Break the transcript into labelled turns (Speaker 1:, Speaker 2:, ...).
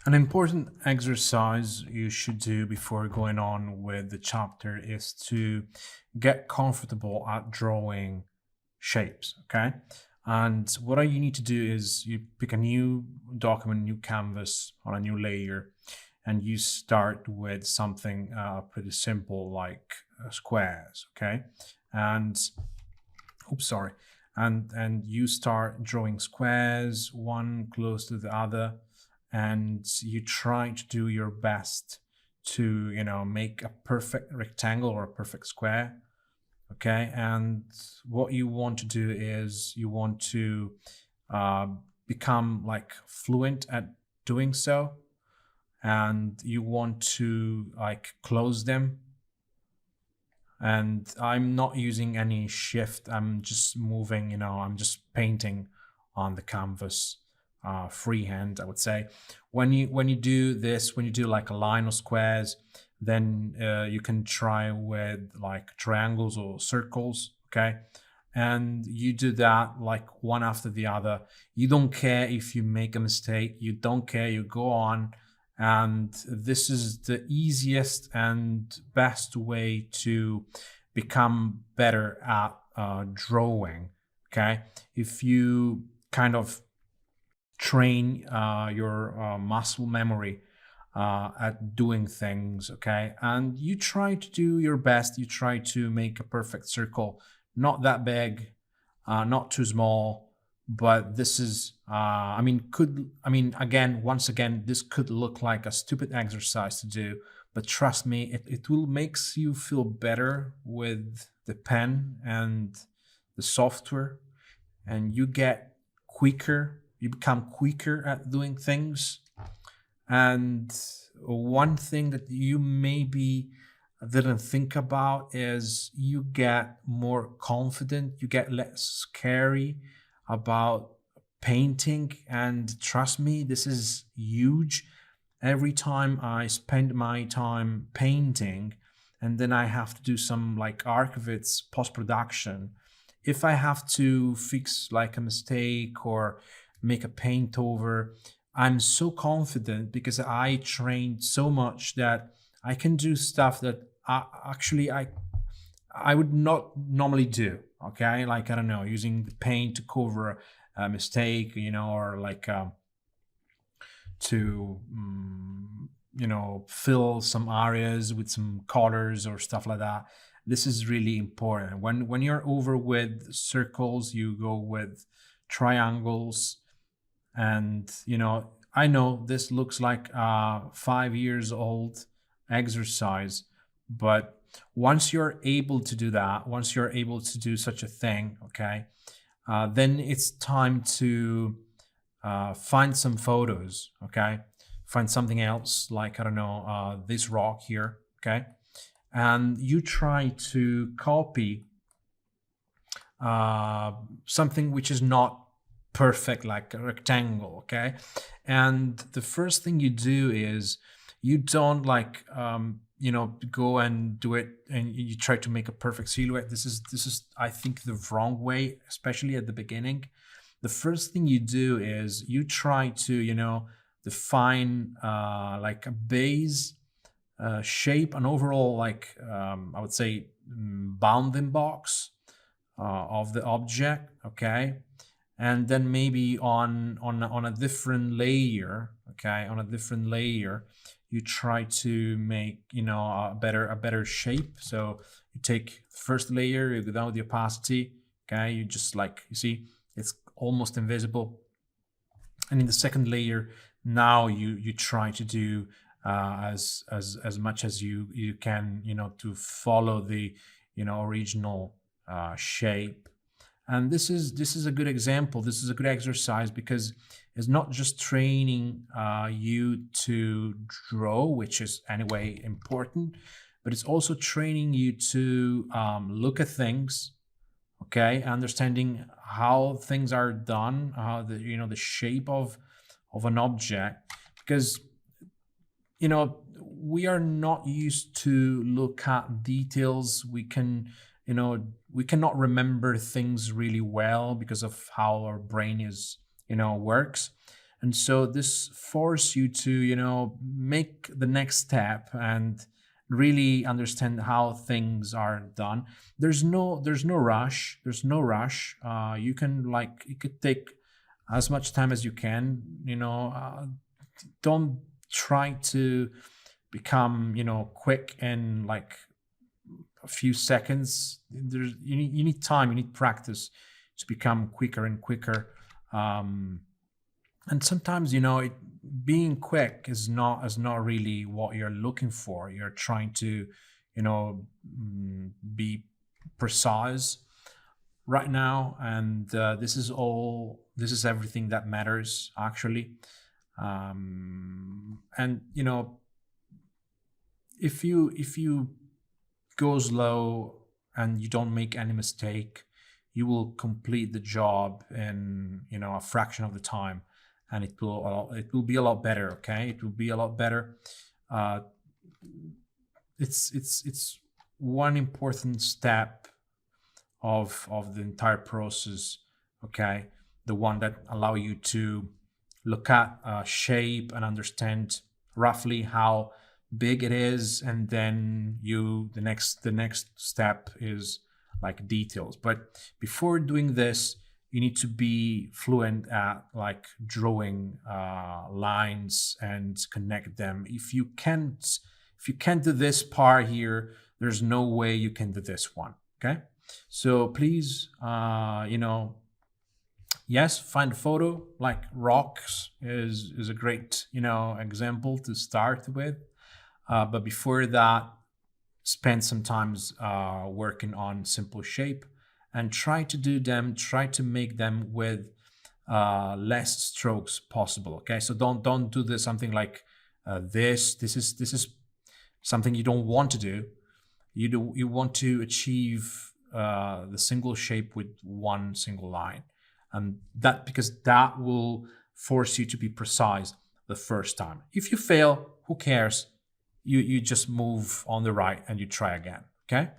Speaker 1: An important exercise you should do before going on with the chapter is to get comfortable at drawing shapes, okay? And what you need to do is you pick a new document, new canvas on a new layer, and you start with something pretty simple like squares, okay? And oops, sorry. And you start drawing squares, one close to the other, and you try to do your best to, make a perfect rectangle or a perfect square. Okay. And what you want to do is you want to uh, become like fluent at doing so, and you want to like close them. And I'm not using any shift. I'm just moving, I'm just painting on the canvas freehand, I would say. When you do this, when you do like a line of squares, then you can try with like triangles or circles, okay? And you do that like one after the other. You don't care if you make a mistake, you don't care, you go on. And this is the easiest and best way to become better at drawing. Okay. If you kind of train your muscle memory at doing things, okay, and you try to do your best, you try to make a perfect circle, not that big, not too small, but this is again, once again, this could look like a stupid exercise to do, but trust me, it will makes you feel better with the pen and the software, and you get quicker, you become quicker at doing things. And one thing that you maybe didn't think about is you get more confident, you get less scary about painting. And trust me, this is huge. Every time I spend my time painting, and then I have to do some like archivits post production, if I have to fix like a mistake or make a paint over, I'm so confident because I trained so much that I can do stuff that I would not normally do. Okay, like I don't know, using the paint to cover a mistake, or like to fill some areas with some colors or stuff like that. This is really important. When you're over with circles, you go with triangles. And I know this looks like a 5 years old exercise, but once you're able to do that, once you're able to do such a thing, okay, then it's time to find some photos, okay, find something else like I don't know, this rock here, okay, and you try to copy uh, something which is not perfect, like a rectangle, okay. And the first thing you do is you don't like go and do it and you try to make a perfect silhouette. This is I think the wrong way, especially at the beginning. The first thing you do is you try to define like a base shape, an overall like I would say bounding box of the object, okay. And then maybe on a different layer, okay, on a different layer, you try to make a better shape. So you take the first layer, you go down with the opacity, okay, you just like, you see, it's almost invisible. And in the second layer, now you try to do as much as you can, to follow the original shape. And this is a good example, this is a good exercise, because it's not just training you to draw, which is anyway important, but it's also training you to look at things, okay, understanding how things are done, how the shape of an object, because we are not used to look at details. We cannot remember things really well because of how our brain is works. And so this force you to, make the next step and really understand how things are done. There's no rush. There's no rush. You can, like, it could take as much time as you can. Don't try to become, quick in like a few seconds. You need time, you need practice to become quicker and quicker. um, and sometimes, being quick is not really what you're looking for. You're trying to, be precise right now, and this is everything that matters, actually. And if you go slow and you don't make any mistake, you will complete the job in, a fraction of the time, and it will be a lot better. Okay, it will be a lot better. uh, it's one important step of the entire process. Okay, the one that allow you to look at shape and understand roughly how big it is, and then the next step is like details. But before doing this, you need to be fluent at like drawing lines and connect them. If you can't do this part here, there's no way you can do this one. Okay, so please, yes, find a photo. Like rocks is a great, example to start with. But before that, spend some times working on simple shape, and try to make them with less strokes possible. Okay, so don't do this something like this is something you don't want to do. You want to achieve the single shape with one single line, and that, because that will force you to be precise the first time. If you fail, who cares? You just move on the right and you try again. Okay.